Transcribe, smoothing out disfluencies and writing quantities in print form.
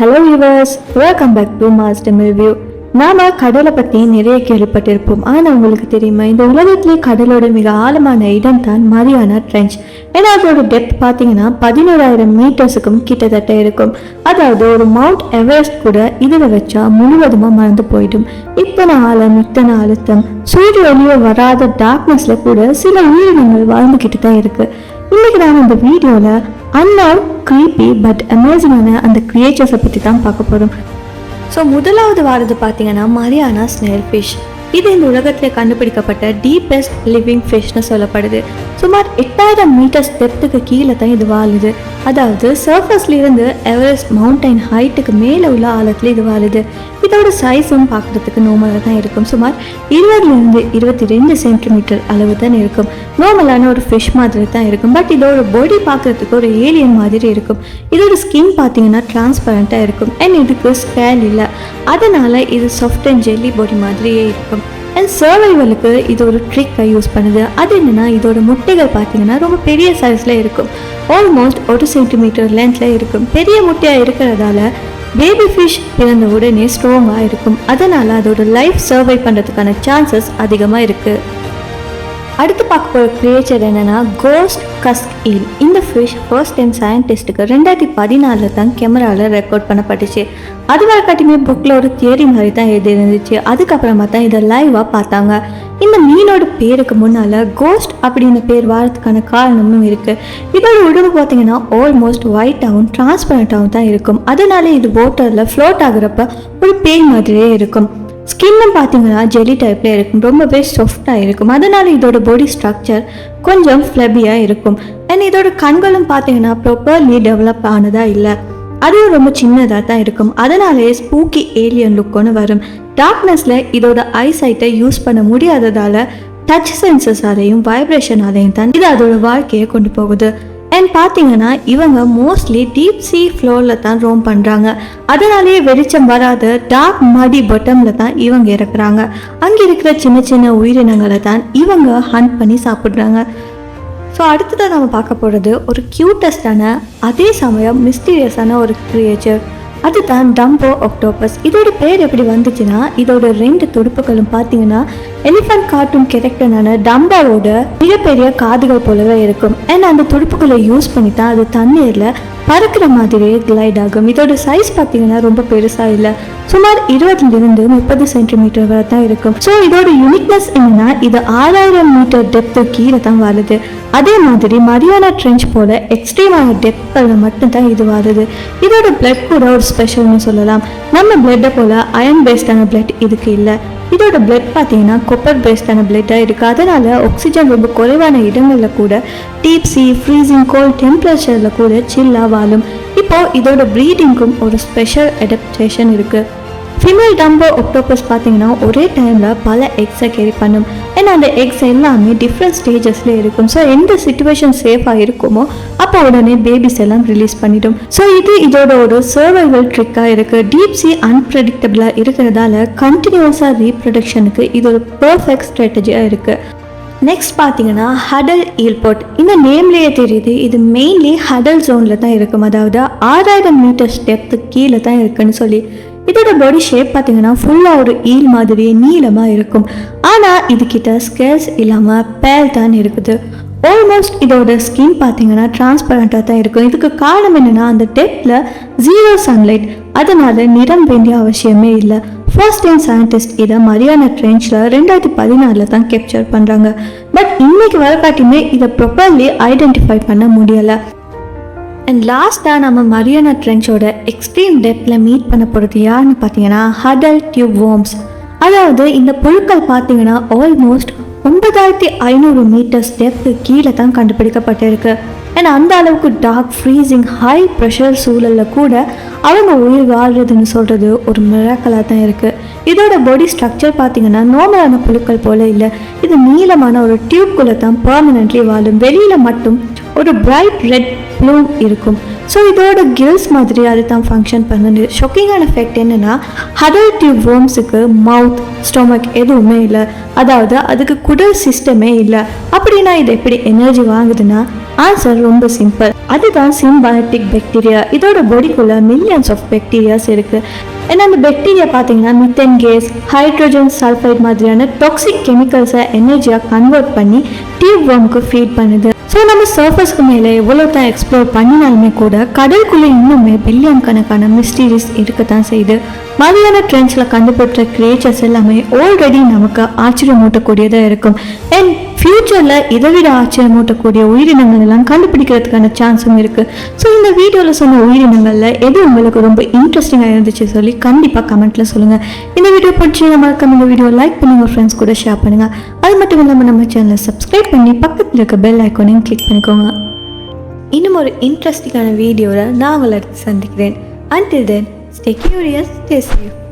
Hello viewers, welcome back to Master review. நாம கடலை பற்றி நிறைய கேள்விப்பட்டிருப்போம். ஆனால் உங்களுக்கு தெரியுமா, இந்த உலகத்திலே கடலோட மிக ஆழமான இடம் தான் மரியானா ட்ரென்ச். ஏன்னா அதோட டெப்த் பார்த்தீங்கன்னா 11,000 மீட்டர்ஸுக்கும் கிட்டத்தட்ட இருக்கும். அதாவது ஒரு மவுண்ட் எவரெஸ்ட் கூட இதில் வச்சா முழுவதுமாக மறந்து போயிடும். இத்தனை ஆழம், இத்தனை அழுத்தம், சூரிய ஒளியோ வராத டார்க்னஸ்ல கூட சில உயிரினங்கள் வாழ்ந்துக்கிட்டு தான் இருக்கு. இன்னைக்கு நான் இந்த வீடியோவில் அன்னோன் க்ரீப்பி பட் அமேசிங்கான அந்த கிரியேச்சர்ஸை பற்றி தான் பார்க்க போகிறோம். ஸோ முதலாவது வாரது பார்த்தீங்கன்னா மரியானா ஸ்னேல் ஃபிஷ். இது இந்த உலகத்தில் கண்டுபிடிக்கப்பட்ட டீப்பஸ்ட் லிவிங் ஃபிஷ்னு சொல்லப்படுது. சுமார் 8,000 மீட்டர்ஸ் டெப்த்துக்கு கீழே தான் இது வாழுது. அதாவது சர்ஃபஸ்லேருந்து எவரெஸ்ட் மவுண்டைன் ஹைட்டுக்கு மேலே உள்ள ஆழத்தில் இது வாழுது. இதோட சைஸும் பார்க்குறதுக்கு நார்மலாக தான் இருக்கும். சுமார் 20 to 22 சென்டிமீட்டர் அளவு தான் இருக்கும். நார்மலான ஒரு ஃபிஷ் மாதிரி தான் இருக்கும். பட் இதோட பாடி பார்க்குறதுக்கு ஒரு ஏலியன் மாதிரி இருக்கும். இதோட ஸ்கின் பார்த்தீங்கன்னா டிரான்ஸ்பரண்ட்டாக இருக்கும். அண்ட் இதுக்கு ஸ்கேல் இல்லை, அதனால் இது சாஃப்ட் அண்ட் ஜெல்லி பாடி மாதிரியே இருக்கும். அண்ட் சர்வைவலுக்கு இது ஒரு ட்ரிக்கை யூஸ் பண்ணுது. அது என்னென்னா, இதோட முட்டைகள் பார்த்தீங்கன்னா ரொம்ப பெரிய சைஸில் இருக்கும். ஆல்மோஸ்ட் 1 சென்டிமீட்டர் லென்த்தில் இருக்கும். பெரிய முட்டையாக இருக்கிறதால பேபி ஃபிஷ் பிறந்த உடனே ஸ்ட்ராங்காக இருக்கும். அதனால் அதோட லைஃப் சர்வை பண்ணுறதுக்கான சான்சஸ் அதிகமாக இருக்குது. அடுத்து பார்க்க போகிற கிரியேச்சர் என்னென்னா கோஸ்ட் கஸ்க் ஈல். இந்த ஃபிஷ் ஃபர்ஸ்ட் டைம் சயின்டிஸ்ட்டுக்கு 2014 தான் கேமராவில் ரெக்கார்ட் பண்ணப்பட்டுச்சு. அது வரைக்காட்டியுமே புக்கில் ஒரு தியரி மாதிரி தான் எழுதி இருந்துச்சு. அதுக்கப்புறமா தான் இதை லைவாக பார்த்தாங்க. இந்த மீனோட பேருக்கு முன்னால் கோஸ்ட் அப்படின்னு பேர் வாரத்துக்கான காரணமும் இருக்குது. இதோட உடம்பு பார்த்தீங்கன்னா ஆல்மோஸ்ட் ஒயிட்டாகவும் டிரான்ஸ்பரண்ட்டாகவும் தான் இருக்கும். அதனால இது வாட்டரில் ஃப்ளோட் ஆகுறப்ப ஒரு பேய் மாதிரியே இருக்கும். ஸ்கின்னும் பார்த்தீங்கன்னா ஜெல்லி டைப்பில் இருக்கும், ரொம்பவே சாஃப்டாக இருக்கும். அதனால் இதோட பாடி ஸ்ட்ரக்சர் கொஞ்சம் ஃப்ளபியாக இருக்கும். அண்ட் இதோட கண்களும் பார்த்தீங்கன்னா ப்ராப்பர்லி டெவலப் ஆனதாக இல்லை, அதுவும் ரொம்ப சின்னதாக தான் இருக்கும். அதனாலே ஸ்பூக்கி ஏலியன் லுக்குன்னு வரும். டார்க்னஸில் இதோட ஐசைட்டை யூஸ் பண்ண முடியாததால் டச் சென்சஸாலையும் வைப்ரேஷனாலையும் தான் இது அதோட வாழ்க்கையை கொண்டு போகுது. அண்ட் பார்த்தீங்கன்னா இவங்க மோஸ்ட்லி டீப் சீ ஃப்ளோரில் தான் ரோம் பண்ணுறாங்க. அதனாலேயே வெளிச்சம் வராத டார்க் மடி பாட்டமில் தான் இவங்க இறக்குறாங்க. அங்கே இருக்கிற சின்ன சின்ன உயிரினங்களை தான் இவங்க ஹண்ட் பண்ணி சாப்பிட்றாங்க. ஸோ அடுத்ததான் நம்ம பார்க்க போகிறது ஒரு க்யூட்டஸ்டான அதே சமயம் மிஸ்டீரியஸான ஒரு கிரியேச்சர். அதுதான் டம்போ ஆக்டோபஸ். இதோட பேர் எப்படி வந்துச்சுன்னா, இதோட 2 துடுப்புகளும் பார்த்தீங்கன்னா எலிஃபண்ட் கார்ட்டூன் கேரக்டரான டம்பாவோட மிகப்பெரிய காதுகள் போலவே இருக்கும். அண்ட் அந்த துடுப்புகளை யூஸ் பண்ணி தான் அது தண்ணீரில் பறக்கிற மாதிரியே கிளைட் ஆகும். இதோட சைஸ் பார்த்தீங்கன்னா ரொம்ப பெருசாக இல்லை, சுமார் 20 to 30 சென்டிமீட்டர் வரை தான் இருக்கும். ஸோ இதோட யூனிக்னஸ் என்னன்னா, இது 6,000 மீட்டர் டெப்த்து கீழே தான் வாழுது. அதே மாதிரி மரியானா ட்ரென்ச் போல எக்ஸ்ட்ரீமான டெப்த்தில் மட்டும்தான் இது வாழுது. இதோட பிளட் கூட ஒரு ஸ்பெஷல்னு சொல்லலாம். நம்ம பிளட்டை போல அயன் பேஸ்டான பிளட் இதுக்கு இல்லை. இதோட பிளட் பார்த்தீங்கன்னா கொப்பர் பேஸ்டான பிளட்டாக இருக்குது. அதனால் ஆக்சிஜன் ரொம்ப குறைவான இடங்களில் கூட டீப் சீ ஃப்ரீசிங் கோல்ட் டெம்பரேச்சரில் கூட சில்லாக வாழும். இப்போது இதோட ப்ரீடிங்க்கும் ஒரு ஸ்பெஷல் அடாப்டேஷன் இருக்குது. ஃபீமேல் டம்போ ஆக்டோபஸ் பார்த்தீங்கன்னா ஒரே டைமில் பல எக்ஸை கேரி பண்ணும். ஏன்னா அந்த எக்ஸ் எல்லாமே டிஃப்ரெண்ட் ஸ்டேஜஸில் இருக்கும். ஸோ எந்த சிச்சுவேஷன் சேஃபாக இருக்குமோ அப்போ உடனே பேபிஸ் எல்லாம் ரிலீஸ் பண்ணிடும். ஸோ இது இதோட ஒரு சர்வைவல் ட்ரிக்காக இருக்குது. டீப் சி அன்பிரடிக்டபிளாக இருக்கிறதால கண்டினியூஸாக ரீப்ரொடக்ஷனுக்கு இது ஒரு பர்ஃபெக்ட் ஸ்ட்ராட்டஜியாக இருக்குது. நெக்ஸ்ட் பார்த்தீங்கன்னா ஹடல் ஈல்போட். இந்த நேம்லேயே தெரியுது, இது மெயின்லி ஹடல் ஜோனில் தான் இருக்கும். அதாவது 6,000 மீட்டர்ஸ் டெப்த்து கீழே தான் இருக்குன்னு சொல்லி. இதோட பாடி ஷேப் பார்த்தீங்கன்னா ஃபுல்லாக ஒரு ஈல் மாதிரியே நீளமாக இருக்கும். ஆனால் இதுக்கிட்ட ஸ்கேல்ஸ் இல்லாமல் பேல் தான் இருக்குது. ஆல்மோஸ்ட் இதோட ஸ்கின் பார்த்தீங்கன்னா டிரான்ஸ்பரண்ட்டாக தான் இருக்கும். இதுக்கு காரணம் என்னென்னா, அந்த டெப்த்தில் 0 சன்லைட், அதனால் நிறம் வேண்டிய அவசியமே இல்லை. ஃபர்ஸ்ட் டைம் சயின்டிஸ்ட் இதை மரியானா ட்ரென்ச்சில் 2014 தான் கேப்சர் பண்ணுறாங்க. பட் இன்னைக்கு வரக்காட்டியுமே இதை ப்ராப்பர்லி ஐடென்டிஃபை பண்ண முடியலை. அண்ட் லாஸ்ட்டாக நம்ம மரியானா ட்ரென்ச்சோட எக்ஸ்ட்ரீம் டெப்த்தில் மீட் பண்ண போகிறது யாருன்னு பார்த்தீங்கன்னா ஹடல் டியூப் வார்ம்ஸ். அதாவது இந்த புழுக்கள் பார்த்தீங்கன்னா ஆல்மோஸ்ட் 9,500 மீட்டர்ஸ் டெப்த்து கீழே தான் கண்டுபிடிக்கப்பட்டிருக்கு. ஏன்னா அந்த அளவுக்கு டார்க் ஃப்ரீசிங் ஹை ப்ரெஷர் சூழலில் கூட அவங்க உயிர் வாழ்றதுன்னு சொல்கிறது ஒரு மிராக்கலாக தான் இருக்குது. இதோட பாடி ஸ்ட்ரக்சர் பார்த்தீங்கன்னா நார்மலான புழுக்கள் போல இல்லை. இது நீளமான ஒரு டியூப்குள்ளே தான் பர்மனெண்ட்லி வாழும். வெளியில் மட்டும் ஒரு பிரைட் ரெட் ப்ளூம் இருக்கும். ஸோ இதோட கில்ஸ் மாதிரி அது தான் ஃபங்க்ஷன் பண்ணுது. ஷாக்கிங்கான எஃபெக்ட் என்னென்னா, ஹடல் டியூப் வார்ம்ஸுக்கு மவுத், ஸ்டொமக் எதுவுமே இல்லை. அதாவது அதுக்கு குடல் சிஸ்டமே இல்லை. அப்படின்னா இது எப்படி எனர்ஜி வாங்குதுன்னா, ஆன்சர் ரொம்ப சிம்பிள். அதுதான் சிம்பயாட்டிக் பாக்டீரியா. இதோட பாடிக்குள்ள மில்லியன்ஸ் ஆஃப் பாக்டீரியாஸ் இருக்கு. ஏன்னா அந்த பாக்டீரியா பார்த்தீங்கன்னா மித்தேன் கேஸ், ஹைட்ரோஜன் சல்ஃபைட் மாதிரியான டாக்ஸிக் கெமிக்கல்ஸை எனர்ஜியாக கன்வெர்ட் பண்ணி டியூப் வார்முக்கு ஃபீட் பண்ணுது. ஸோ நம்ம சர்ஃபஸ்க்கு மேலே எவ்வளோ தான் எக்ஸ்ப்ளோர் பண்ணினாலுமே கூட கடலுக்குள்ளே இன்னுமே பில்லியன் கணக்கான மிஸ்டீரிஸ் இருக்கத்தான் செய்யுது. மரியானா ட்ரென்ச்சில் கண்டுபிடிச்ச கிரியேச்சர்ஸ் எல்லாமே ஆல்ரெடி நமக்கு ஆச்சரியமூட்டக்கூடியதாக இருக்கும். அண்ட் ஃப்யூச்சரில் இதை விட ஆச்சரியமூட்டக்கூடிய உயிரினங்கள் எல்லாம் கண்டுபிடிக்கிறதுக்கான சான்ஸும் இருக்குது. ஸோ இந்த வீடியோவில் சொன்ன உயிரினங்களில் எது உங்களுக்கு ரொம்ப இன்ட்ரெஸ்டிங்காக இருந்துச்சு சொல்லி கண்டிப்பாக கமெண்ட்டில் சொல்லுங்கள். இந்த வீடியோ பிடிச்சி மறக்காம இந்த வீடியோ லைக் பண்ணி உங்கள் ஃப்ரெண்ட்ஸ் கூட ஷேர் பண்ணுங்கள். அது மட்டும் இல்லாமல் நம்ம சேனலை சப்ஸ்கிரைப் பண்ணி பக்கத்தில் இருக்க பெல் ஐக்கானையும் கிளிக் பண்ணிக்கோங்க. இன்னும் ஒரு இன்ட்ரெஸ்டிங்கான வீடியோவில் நான் உங்களை அடுத்து சந்திக்கிறேன். Until then, stay curious, stay safe.